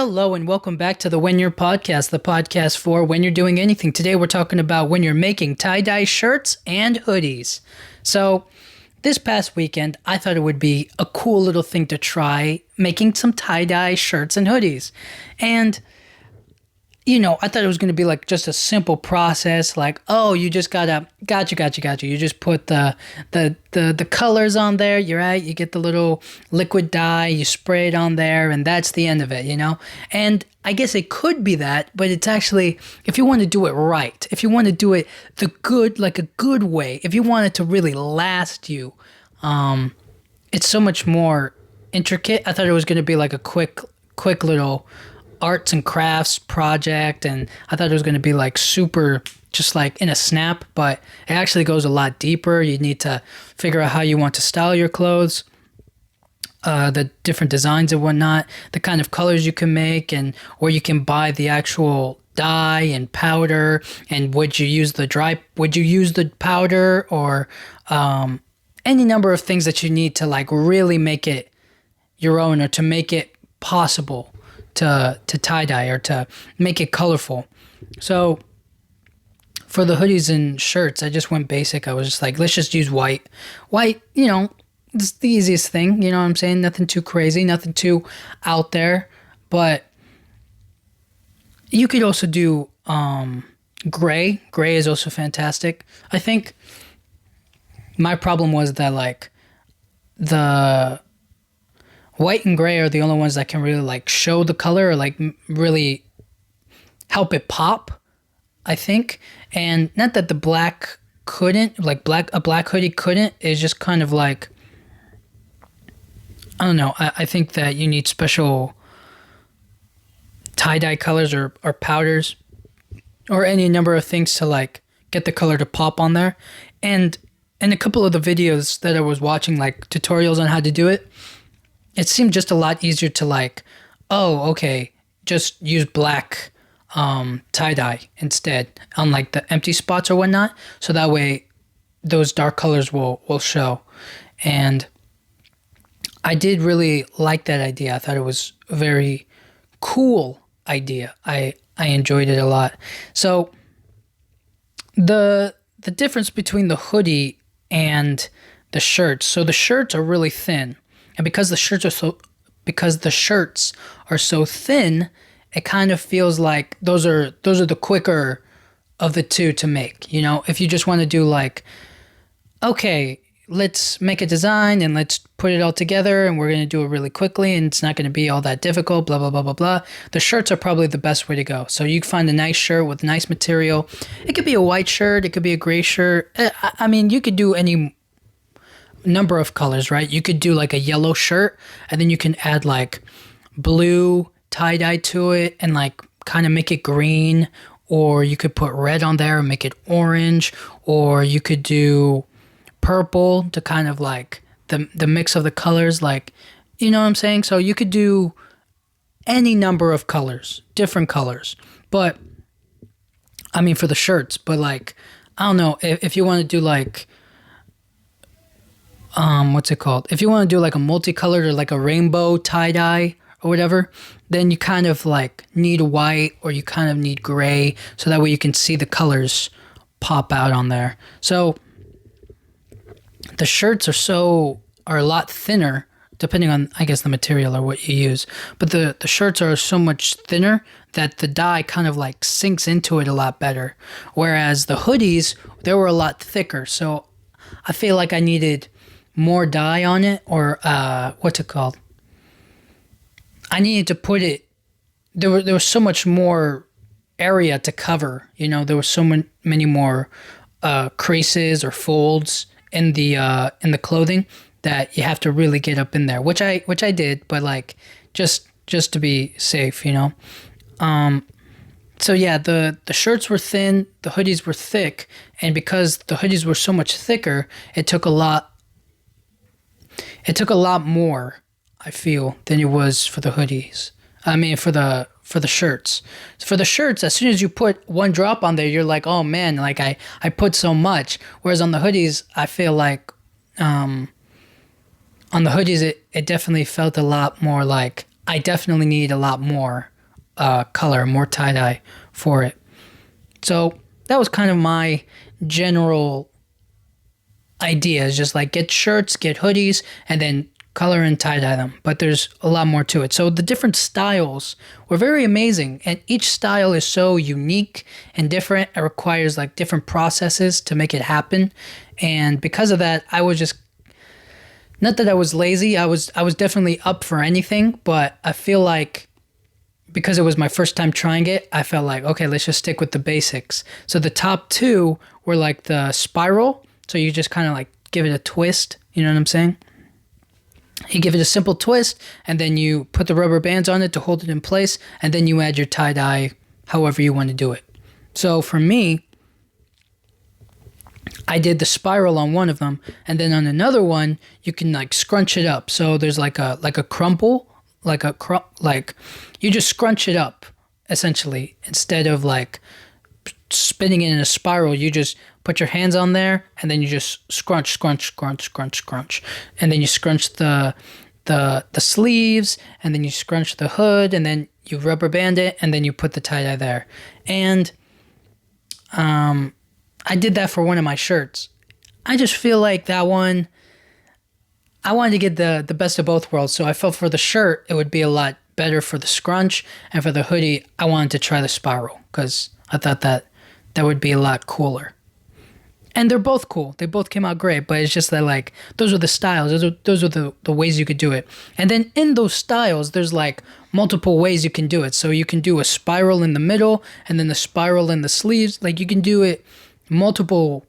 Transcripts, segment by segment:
Hello and welcome back to the When You're podcast, the podcast for when you're doing anything. Today we're talking about when you're making tie-dye shirts and hoodies. So this past weekend, I thought it would be a cool little thing to try making some tie-dye shirts and hoodies. And I thought it was going to be like just a simple process, like, oh, you just gotta, got you. You just put the colors on there, you're right, you get the little liquid dye, you spray it on there, and that's the end of it, And I guess it could be that, but it's actually, if you want to do it right, if you want to do it a good way, if you want it to really last you, it's so much more intricate. I thought it was going to be like a quick little arts and crafts project, and I thought it was going to be like super just like in a snap, but it actually goes a lot deeper. You need to figure out how you want to style your clothes, the different designs and whatnot, the kind of colors you can make, and or you can buy the actual dye and powder, and would you use the powder, or any number of things that you need to like really make it your own, or to make it possible to tie-dye or to make it colorful. So for the hoodies and shirts, I just went basic. I was just like, let's just use white. White, it's the easiest thing, you know what I'm saying? Nothing too crazy, nothing too out there. But you could also do gray. Gray is also fantastic. I think my problem was that like the white and gray are the only ones that can really like show the color or like really help it pop, I think. And not that the black couldn't, like a black hoodie couldn't. It's just kind of like, I don't know. I think that you need special tie-dye colors or powders or any number of things to like get the color to pop on there. And in a couple of the videos that I was watching, like tutorials on how to do it, it seemed just a lot easier to like, oh, okay, just use black tie-dye instead on like the empty spots or whatnot. So that way those dark colors will show. And I did really like that idea. I thought it was a very cool idea. I enjoyed it a lot. So the difference between the hoodie and the shirts. So the shirts are really thin. And because the shirts are so thin, it kind of feels like those are the quicker of the two to make. If you just want to do like, okay, let's make a design and let's put it all together and we're going to do it really quickly and it's not going to be all that difficult, blah, blah, blah, blah, blah. The shirts are probably the best way to go. So you can find a nice shirt with nice material. It could be a white shirt. It could be a gray shirt. I mean, you could do any number of colors, right? You could do like a yellow shirt and then you can add like blue tie-dye to it and like kind of make it green, or you could put red on there and make it orange, or you could do purple to kind of like the mix of the colors, like, you know what I'm saying? So you could do any number of colors, different colors, but I mean for the shirts, but like, I don't know, if you want to do like what's it called? If you want to do like a multicolored or like a rainbow tie-dye or whatever, then you kind of like need white or you kind of need gray, so that way you can see the colors pop out on there. So the shirts are a lot thinner, depending on, I guess, the material or what you use. But the shirts are so much thinner that the dye kind of like sinks into it a lot better. Whereas the hoodies, they were a lot thicker. So I feel like I needed more dye on it, or what's it called? I needed to put it, there was so much more area to cover, there were so many more creases or folds in the clothing that you have to really get up in there, which I did, but like just to be safe, So yeah, the shirts were thin, the hoodies were thick, and because the hoodies were so much thicker, it took a lot more, I feel, than it was for the hoodies. I mean, for the shirts. For the shirts, as soon as you put one drop on there, you're like, oh man, like I put so much. Whereas on the hoodies, I feel like on the hoodies, it definitely felt a lot more like I definitely need a lot more color, more tie-dye for it. So that was kind of my general idea, is just like get shirts, get hoodies, and then color and tie-dye them. But there's a lot more to it. So the different styles were very amazing, and each style is so unique and different. It requires like different processes to make it happen. And because of that, I was just, not that I was lazy, I was definitely up for anything, but I feel like because it was my first time trying it, I felt like, okay, let's just stick with the basics. So the top two were like the spiral. So you just kind of like give it a twist. You know what I'm saying? You give it a simple twist, and then you put the rubber bands on it to hold it in place, and then you add your tie-dye however you want to do it. So for me, I did the spiral on one of them, and then on another one, you can like scrunch it up. So there's like a crumple, like you just scrunch it up essentially. Instead of like spinning it in a spiral, you just put your hands on there, and then you just scrunch, and then you scrunch the sleeves, and then you scrunch the hood, and then you rubber band it, and then you put the tie-dye there. And I did that for one of my shirts. I just feel like that one, I wanted to get the best of both worlds. So I felt for the shirt, it would be a lot better for the scrunch, and for the hoodie, I wanted to try the spiral because I thought that would be a lot cooler. And they're both cool. They both came out great, but it's just that like those are the styles. Those are the ways you could do it. And then in those styles, there's like multiple ways you can do it. So you can do a spiral in the middle, and then the spiral in the sleeves. Like you can do it multiple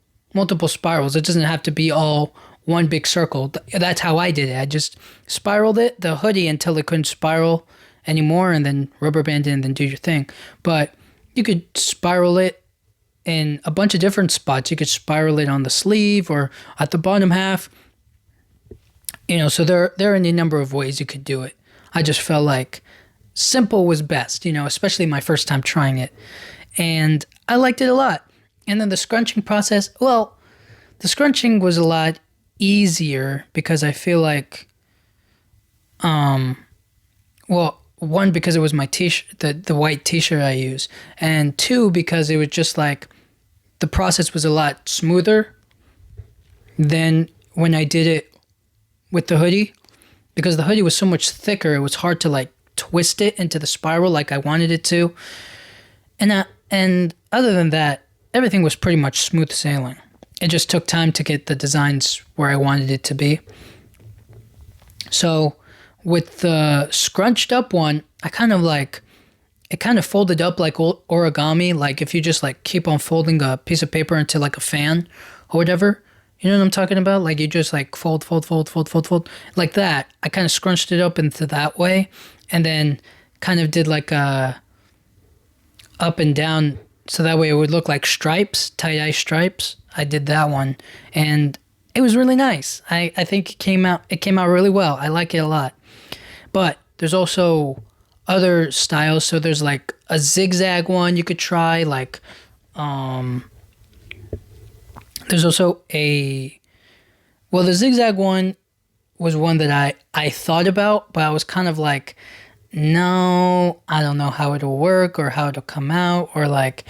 spirals. It doesn't have to be all one big circle. That's how I did it. I just spiraled it, the hoodie, until it couldn't spiral anymore, and then rubber band it, and then do your thing. But you could spiral it in a bunch of different spots. You could spiral it on the sleeve or at the bottom half. You know, so there are any number of ways you could do it. I just felt like simple was best, you know, especially my first time trying it. And I liked it a lot. And then the scrunching process, well, the scrunching was a lot easier because I feel like, well, one, because it was my t-shirt, the white t-shirt I use, and two, because it was just like the process was a lot smoother than when I did it with the hoodie, because the hoodie was so much thicker. It was hard to like twist it into the spiral like I wanted it to. And other than that, everything was pretty much smooth sailing. It just took time to get the designs where I wanted it to be. So with the scrunched up one, it kind of folded up like origami. Like if you just like keep on folding a piece of paper into like a fan or whatever, you know what I'm talking about? Like you just like fold like that. I kind of scrunched it up into that way, and then kind of did like a up and down, so that way it would look like stripes, tie-dye stripes. I did that one, and it was really nice. I think it came out really well. I like it a lot. But there's also other styles. So there's like a zigzag one you could try. Like, there's also the zigzag one was one that I thought about, but I was kind of like, no, I don't know how it'll work or how it'll come out, or like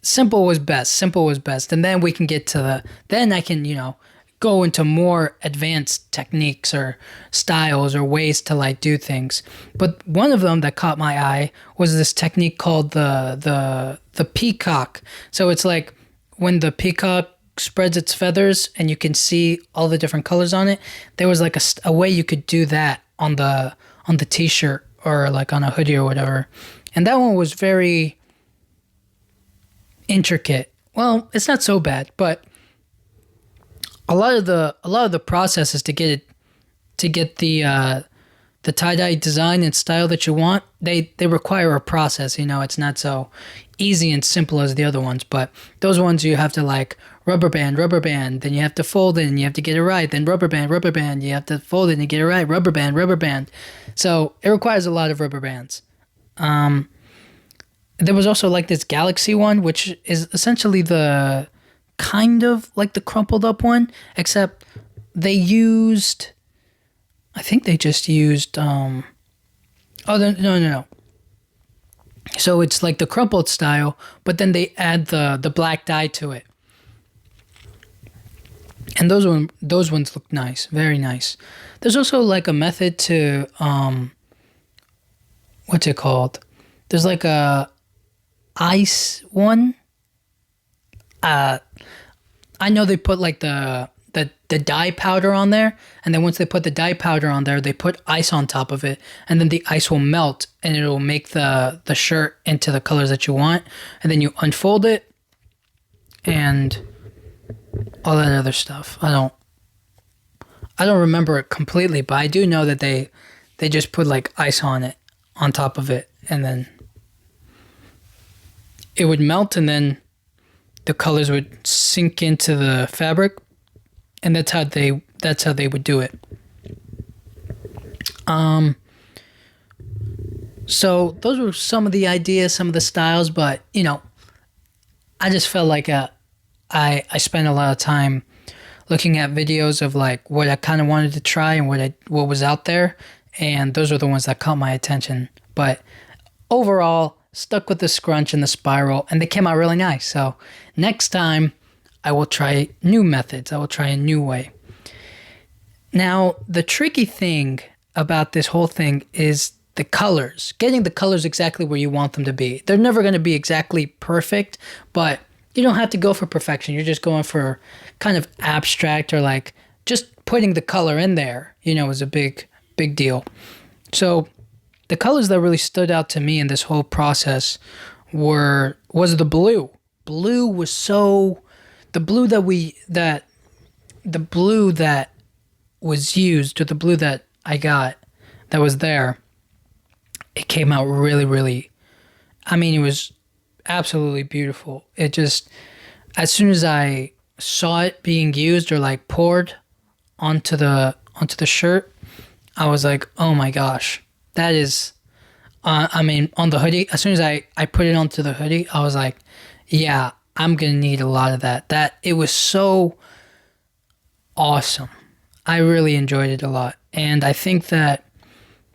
simple was best. And then we can get to then I can, you know, go into more advanced techniques or styles or ways to like do things. But one of them that caught my eye was this technique called the peacock. So it's like when the peacock spreads its feathers and you can see all the different colors on it. There was like a way you could do that on the t-shirt or like on a hoodie or whatever. And that one was very intricate. Well, it's not so bad, but a lot of the processes to get the tie-dye design and style that you want, they require a process. You know, it's not so easy and simple as the other ones, but those ones you have to like rubber band, then you have to fold it and you have to get it right, then rubber band, you have to fold it and get it right, rubber band. So it requires a lot of rubber bands. There was also like this galaxy one, which is essentially the kind of like the crumpled up one, except they used, I think they just used, no. So it's like the crumpled style, but then they add the black dye to it. And those ones look nice, very nice. There's also like a method to what's it called? There's like a ice one. I know they put like the dye powder on there, and then once they put the dye powder on there, they put ice on top of it, and then the ice will melt, and it'll make the shirt into the colors that you want, and then you unfold it, and all that other stuff. I don't remember it completely, but I do know that they just put like ice on it, on top of it, and then it would melt, and then the colors would sink into the fabric, and that's how they would do it. So those were some of the ideas, some of the styles, but I just felt like I spent a lot of time looking at videos of like what I kind of wanted to try and what was out there, and those are the ones that caught my attention. But overall, stuck with the scrunch and the spiral, and they came out really nice. So next time, I will try new methods. I will try a new way. Now, the tricky thing about this whole thing is the colors. Getting the colors exactly where you want them to be. They're never going to be exactly perfect, but you don't have to go for perfection. You're just going for kind of abstract, or like just putting the color in there, is a big deal. So the colors that really stood out to me in this whole process was the blue. Blue was so... The blue that was used, or the blue that I got that was there, it came out really, really... it was absolutely beautiful. It just... As soon as I saw it being used or like poured onto the shirt, I was like, oh my gosh, that is... on the hoodie, as soon as I put it onto the hoodie, I was like, yeah, I'm going to need a lot of that. It was so awesome. I really enjoyed it a lot. And I think that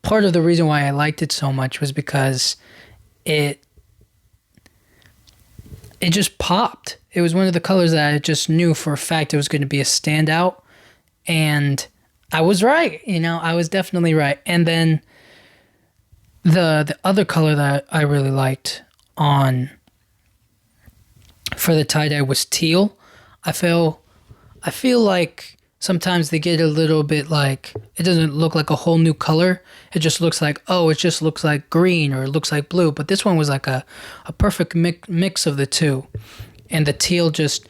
part of the reason why I liked it so much was because it just popped. It was one of the colors that I just knew for a fact it was going to be a standout. And I was right. I was definitely right. And then the other color that I really liked for the tie-dye was teal. I feel like sometimes they get a little bit like, it doesn't look like a whole new color. It just looks like, it just looks like green, or it looks like blue. But this one was like a perfect mix of the two. And the teal just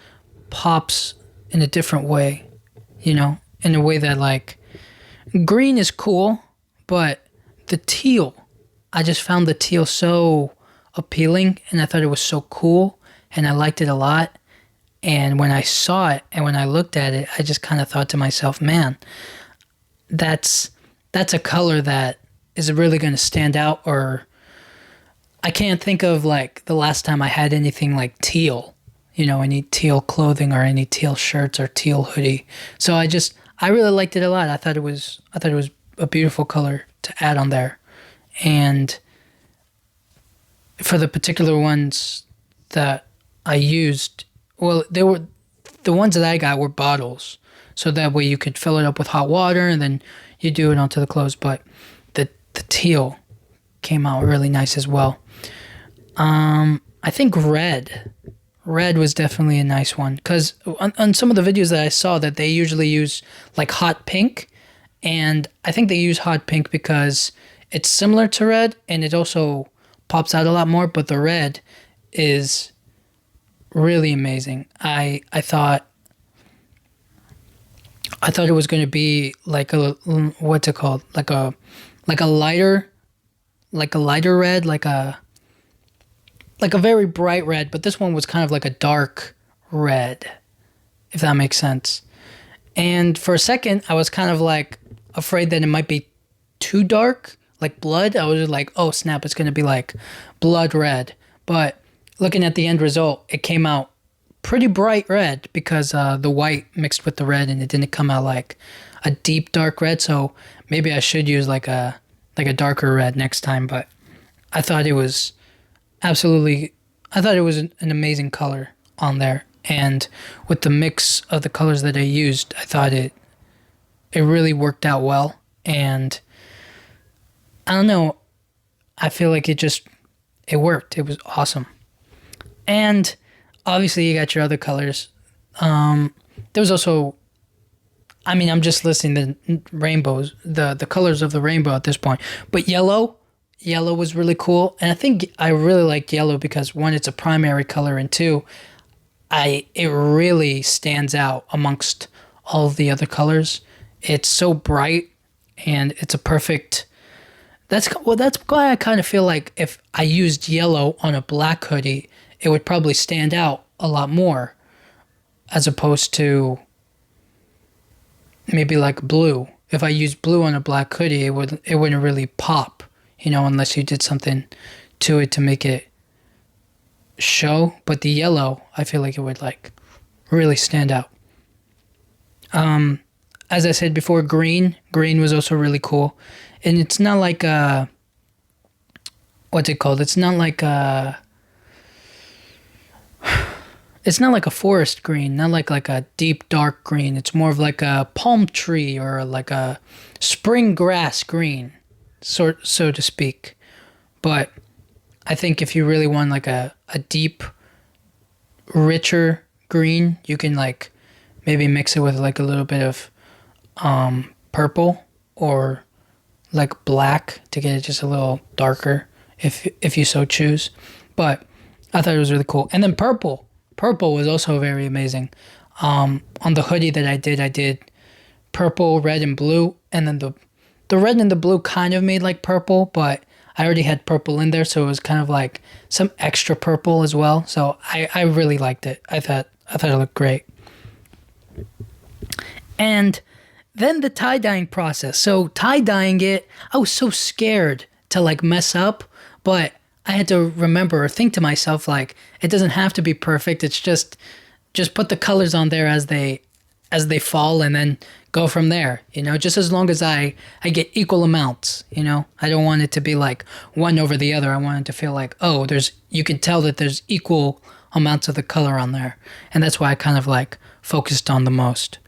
pops in a different way, in a way that like, green is cool, but the teal, I just found the teal so appealing, and I thought it was so cool, and I liked it a lot. And when I saw it and when I looked at it, I just kind of thought to myself, man, that's a color that is really going to stand out. Or I can't think of like the last time I had anything like teal, any teal clothing or any teal shirts or teal hoodie. So I really liked it a lot. I thought it was a beautiful color to add on there. And for the particular ones that I used, well, the ones that I got were bottles, so that way you could fill it up with hot water and then you do it onto the clothes. But the teal came out really nice as well. I think red was definitely a nice one, because on some of the videos that I saw, that they usually use like hot pink, and I think they use hot pink because it's similar to red and it also pops out a lot more, but the red is really amazing. I thought it was going to be like what's it called? Like a lighter red, like a very bright red, but this one was kind of like a dark red, if that makes sense. And for a second, I was kind of like afraid that it might be too dark, like blood. I was like, oh snap, it's going to be like blood red. But looking at the end result, it came out pretty bright red, because the white mixed with the red, and it didn't come out like a deep dark red. So maybe I should use like a darker red next time. But I thought it was absolutely, I thought it was an amazing color on there. And with the mix of the colors that I used, I thought it really worked out well. And I don't know, I feel like it worked. It was awesome. And obviously you got your other colors. There was also, I mean, I'm just listing the rainbows, the colors of the rainbow at this point. But yellow was really cool. And I think I really liked yellow because one, it's a primary color, and two, it really stands out amongst all of the other colors. It's so bright, and it's a perfect. That's why I kind of feel like if I used yellow on a black hoodie, it would probably stand out a lot more, as opposed to maybe like blue. If I used blue on a black hoodie, it wouldn't really pop, unless you did something to it to make it show. But the yellow, I feel like it would like really stand out. As I said before, green was also really cool. And it's not like what's it called? It's not like a forest green, not like a deep dark green. It's more of like a palm tree or like a spring grass green, so to speak. But I think if you really want like a deep, richer green, you can like maybe mix it with like a little bit of purple or like black to get it just a little darker if you so choose. But I thought it was really cool. And then purple was also very amazing. On the hoodie that I did purple, red, and blue, and then the red and the blue kind of made like purple, but I already had purple in there, so it was kind of like some extra purple as well. So I really liked it. I thought it looked great. And then the tie-dyeing process. So tie-dyeing it, I was so scared to like mess up, but I had to remember or think to myself like, it doesn't have to be perfect. It's just put the colors on there as they fall, and then go from there, just as long as I get equal amounts, I don't want it to be like one over the other. I want it to feel like, oh, you can tell that there's equal amounts of the color on there. And that's why I kind of like focused on the most.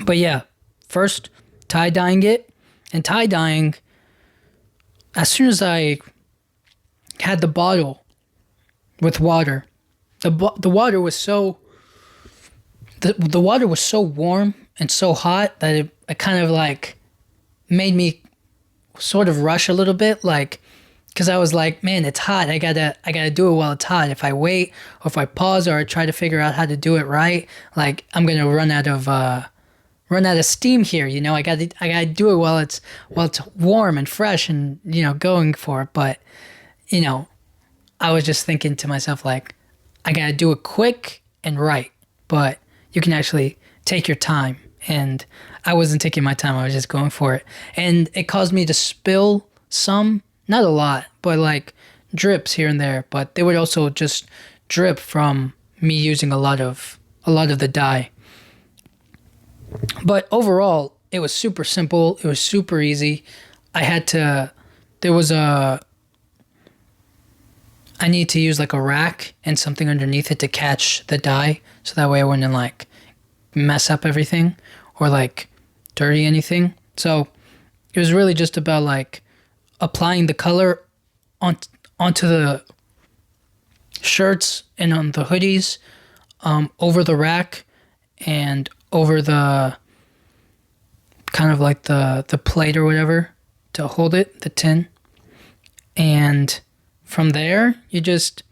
But yeah, first tie-dyeing it, and tie-dyeing, as soon as I had the bottle with water, the water was so the water was so warm and so hot that it kind of like made me sort of rush a little bit, like, because I was like, man, it's hot. I gotta do it while it's hot. If I wait or if I pause or I try to figure out how to do it right, like I'm gonna run out of steam here. I gotta do it while it's warm and fresh and going for it. But I was just thinking to myself like, I gotta do it quick and right. But you can actually take your time, and I wasn't taking my time. I was just going for it, and it caused me to spill some, not a lot, but like drips here and there. But they would also just drip from me using a lot of the dye. But overall, it was super simple. It was super easy. I need to use like a rack and something underneath it to catch the dye, so that way I wouldn't like mess up everything or like dirty anything. So it was really just about like applying the color onto the shirts and on the hoodies, over the rack and over the kind of like the plate or whatever to hold it, the tin. And from there, you just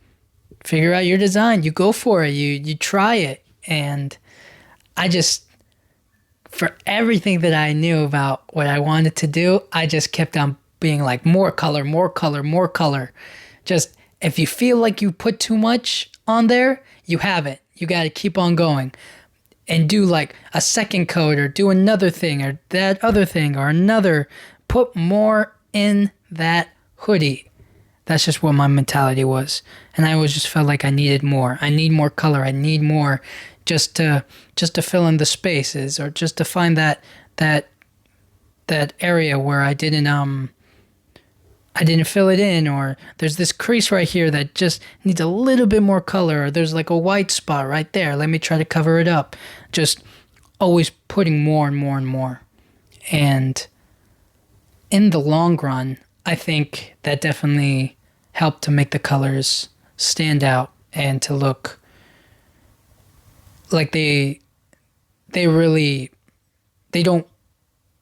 figure out your design. You go for it. You try it. And I just, for everything that I knew about what I wanted to do, I just kept on being like, more color, more color, more color. Just, if you feel like you put too much on there, you haven't. You got to keep on going and do like a second coat or do another thing or that other thing or another. Put more in that hoodie. That's just what my mentality was. And I always just felt like I needed more. I need more color. I need more just to fill in the spaces, or just to find that area where I didn't I didn't fill it in, or there's this crease right here that just needs a little bit more color, or there's like a white spot right there. Let me try to cover it up. Just always putting more and more and more. And in the long run, I think that definitely helped to make the colors stand out and to look like they don't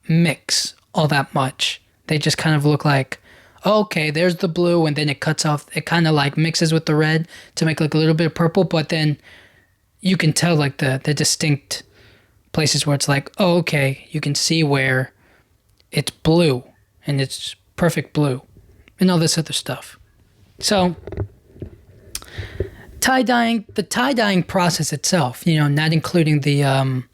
mix all that much. They just kind of look like, oh, okay, there's the blue, and then it cuts off. It kind of like mixes with the red to make like a little bit of purple, but then you can tell like the distinct places where it's like, oh, okay, you can see where it's blue and it's perfect blue and all this other stuff. So the tie-dyeing process itself, not including the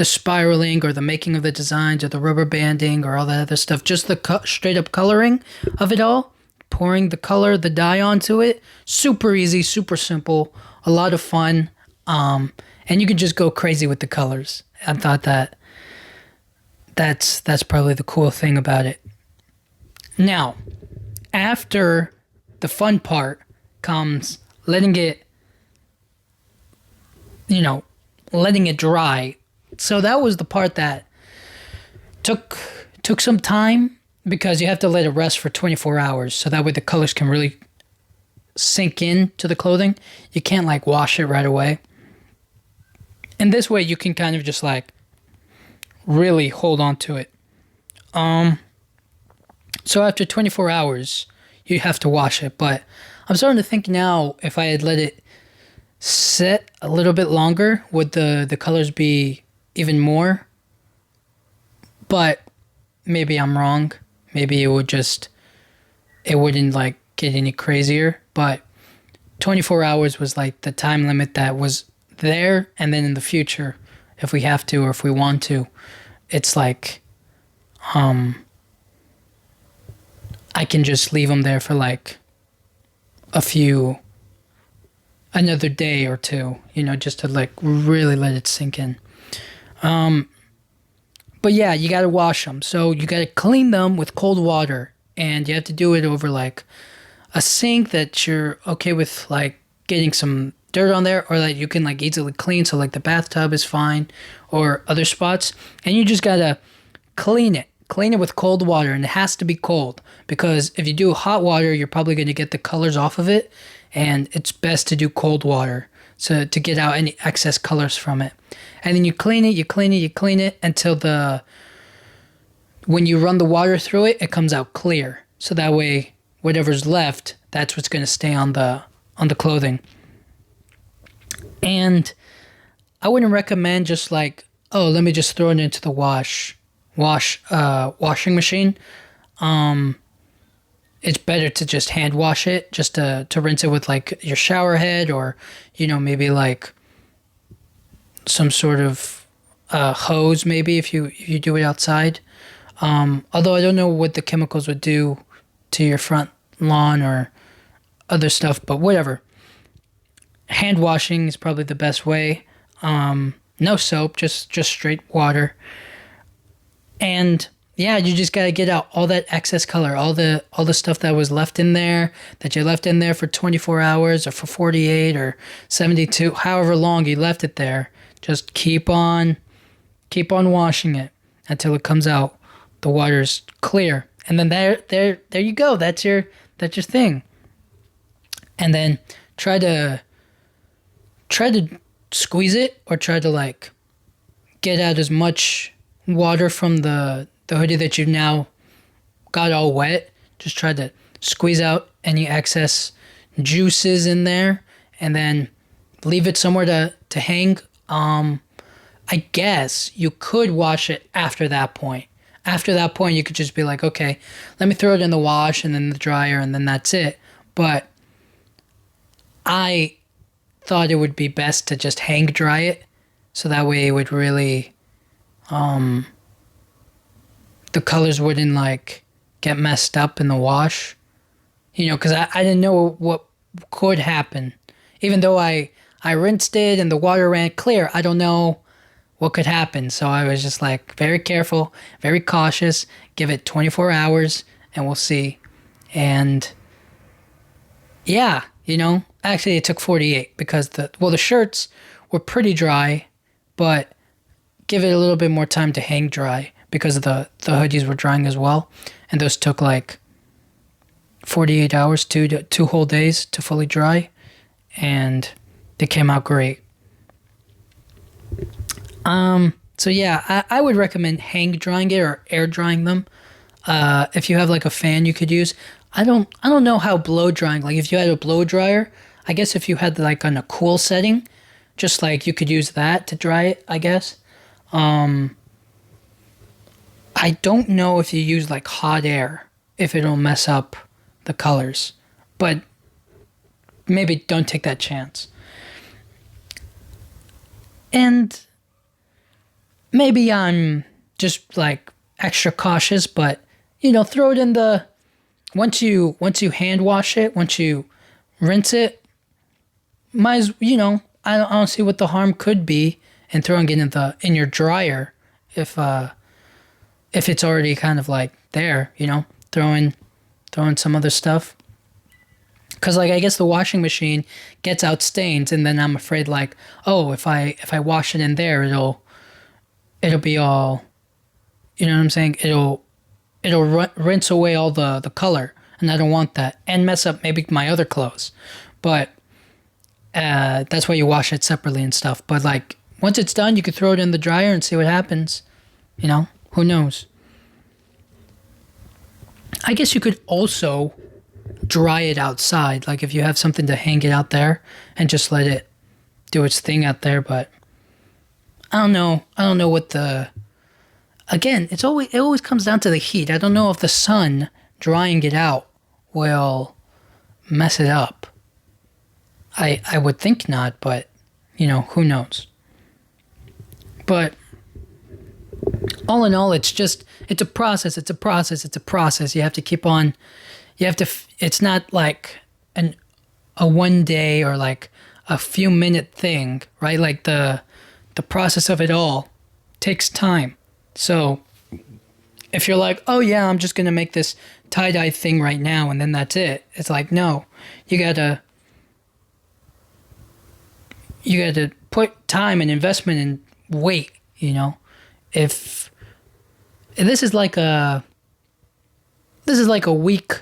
spiraling or the making of the designs or the rubber banding or all that other stuff, just the straight up coloring of it all, pouring the dye onto it, super easy, super simple, a lot of fun, and you can just go crazy with the colors. I thought that's probably the cool thing about it. Now, after the fun part comes letting it dry. So that was the part that took some time, because you have to let it rest for 24 hours so that way the colors can really sink in to the clothing. You can't like wash it right away. And this way you can kind of just like really hold on to it. So after 24 hours, you have to wash it. But I'm starting to think now, if I had let it set a little bit longer, would the colors be even more? But maybe I'm wrong. Maybe it wouldn't like get any crazier. But 24 hours was like the time limit that was there. And then in the future, if we have to or if we want to, it's like I can just leave them there for like another day or two, just to like really let it sink in. But yeah, you got to wash them. So you got to clean them with cold water, and you have to do it over like a sink that you're okay with like getting some dirt on there, or that you can like easily clean. So like the bathtub is fine, or other spots, and you just got to clean it with cold water, and it has to be cold, because if you do hot water, you're probably going to get the colors off of it, and it's best to do cold water to get out any excess colors from it. And then you clean it until when you run the water through it, it comes out clear. So that way, whatever's left, that's what's going to stay on the clothing. And I wouldn't recommend just like, oh, let me just throw it into the washing machine. It's better to just hand wash it, just to rinse it with like your shower head, or maybe like some sort of hose, maybe if you do it outside. Although I don't know what the chemicals would do to your front lawn or other stuff, but whatever. Hand washing is probably the best way. No soap, just straight water. And yeah, you just gotta get out all that excess color, all the stuff that was left in there, that you left in there for 24 hours or for 48 or 72, however long you left it there. Just keep on washing it until it comes out. The water's clear, and then there you go. That's your thing. And then try to squeeze it, or try to like get out as much water from the hoodie that you've now got all wet. Just try to squeeze out any excess juices in there, and then leave it somewhere to hang. I guess you could wash it after that point. After that point, you could just be like, okay, let me throw it in the wash and then the dryer, and then that's it. But I thought it would be best to just hang dry it, so that way it would really the colors wouldn't like get messed up in the wash, because I didn't know what could happen. Even though I rinsed it and the water ran clear, I don't know what could happen. So I was just like very careful, very cautious, give it 24 hours and we'll see. And yeah, actually it took 48 because the shirts were pretty dry, but give it a little bit more time to hang dry because the hoodies were drying as well. And those took like 48 hours, two whole days to fully dry. And they came out great. So yeah, I would recommend hang drying it or air drying them. If you have like a fan you could use. I don't know how blow drying, like if you had a blow dryer, I guess if you had like on a cool setting, just like you could use that to dry it, I guess. I don't know if you use like hot air, if it'll mess up the colors, but maybe don't take that chance. And maybe I'm just like extra cautious, but throw it in the once you hand wash it, once you rinse it, I don't see what the harm could be in throwing it in your dryer if it's already kind of like there, throwing some other stuff. Cause like I guess the washing machine gets out stains, and then I'm afraid like, oh, if I wash it in there, it'll be all, you know what I'm saying? It'll rinse away all the color, and I don't want that, and mess up maybe my other clothes. But that's why you wash it separately and stuff. But like once it's done, you could throw it in the dryer and see what happens. Who knows? I guess you could also dry it outside, like if you have something to hang it out there and just let it do its thing out there. But I don't know what again, it always comes down to the heat. I don't know if the sun drying it out will mess it up. I would think not, but who knows? But all in all, it's a process. You have to keep on. It's not like a one day or like a few minute thing, right? Like the process of it all takes time. So if you're like, oh yeah, I'm just going to make this tie-dye thing right now and then that's it. It's like, no, you gotta put time and investment and wait, if this is like a week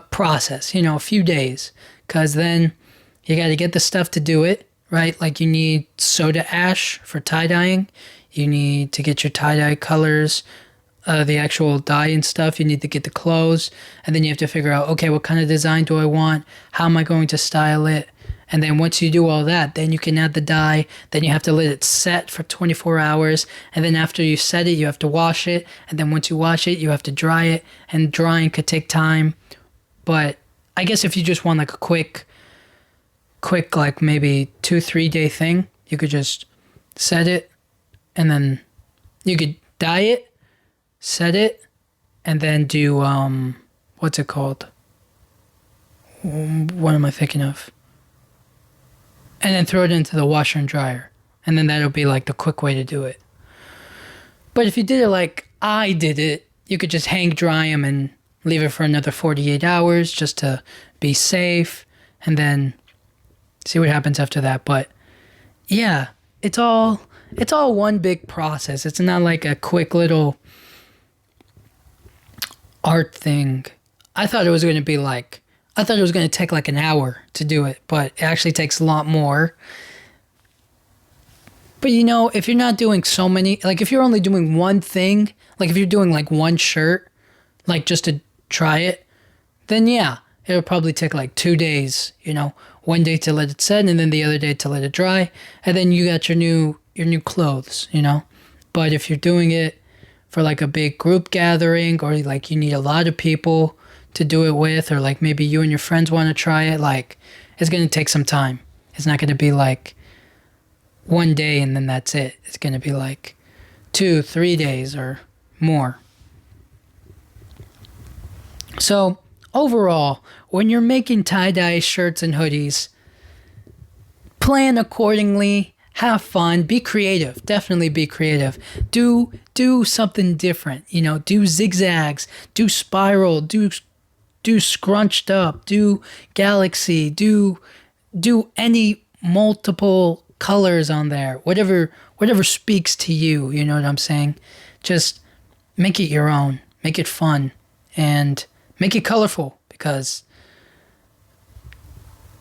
process, a few days, because then you got to get the stuff to do it, right? Like you need soda ash for tie-dyeing. You need to get your tie-dye colors, the actual dye and stuff. You need to get the clothes, and then you have to figure out, okay, what kind of design do I want? How am I going to style it? And then once you do all that, then you can add the dye. Then you have to let it set for 24 hours. And then after you set it, you have to wash it. And then once you wash it, you have to dry it. And drying could take time. But I guess if you just want like a quick like maybe 2-3 day thing, you could just set it. And then you could dye it, set it, and then do, what's it called? What am I thinking of? And then throw it into the washer and dryer. And then that'll be like the quick way to do it. But if you did it like I did it, you could just hang dry them and leave it for another 48 hours just to be safe. And then see what happens after that. But yeah, it's all one big process. It's not like a quick little art thing. I thought it was going to take like an hour to do it, but it actually takes a lot more. But if you're not doing so many, like if you're only doing one thing, like if you're doing like one shirt, like just to try it, then yeah, it'll probably take like 2 days, one day to let it set and then the other day to let it dry. And then you got your new clothes, But if you're doing it for like a big group gathering, or like you need a lot of people to do it with, or like maybe you and your friends want to try it, like it's going to take some time. It's not going to be like one day and then that's it. It's going to be like 2-3 days or more. So overall, when you're making tie-dye shirts and hoodies, plan accordingly, have fun, be creative. Definitely be creative. Do something different, do zigzags, do spiral, do do scrunched up, do galaxy, do any multiple colors on there, whatever speaks to you, you know what I'm saying? Just make it your own, make it fun, and make it colorful, because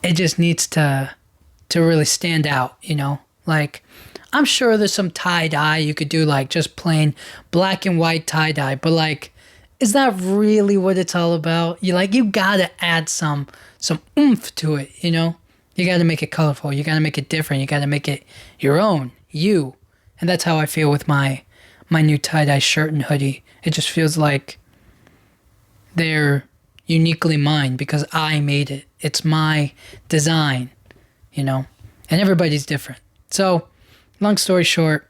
it just needs to really stand out, you know? Like, I'm sure there's some tie-dye you could do, like just plain black and white tie-dye, but like, is that really what it's all about? You gotta add some oomph to it, you know? You gotta make it colorful, you gotta make it different, you gotta make it your own, you. And that's how I feel with my new tie-dye shirt and hoodie. It just feels like they're uniquely mine because I made it. It's my design, you know? And everybody's different. So, long story short,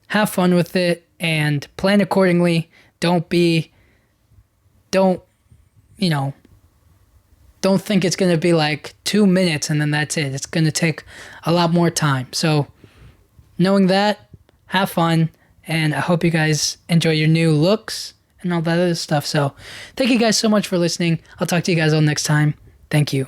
have fun with it and plan accordingly. Don't think it's going to be like 2 minutes and then that's it. It's going to take a lot more time. So, knowing that, have fun, and I hope you guys enjoy your new looks and all that other stuff. So, thank you guys so much for listening. I'll talk to you guys all next time. Thank you.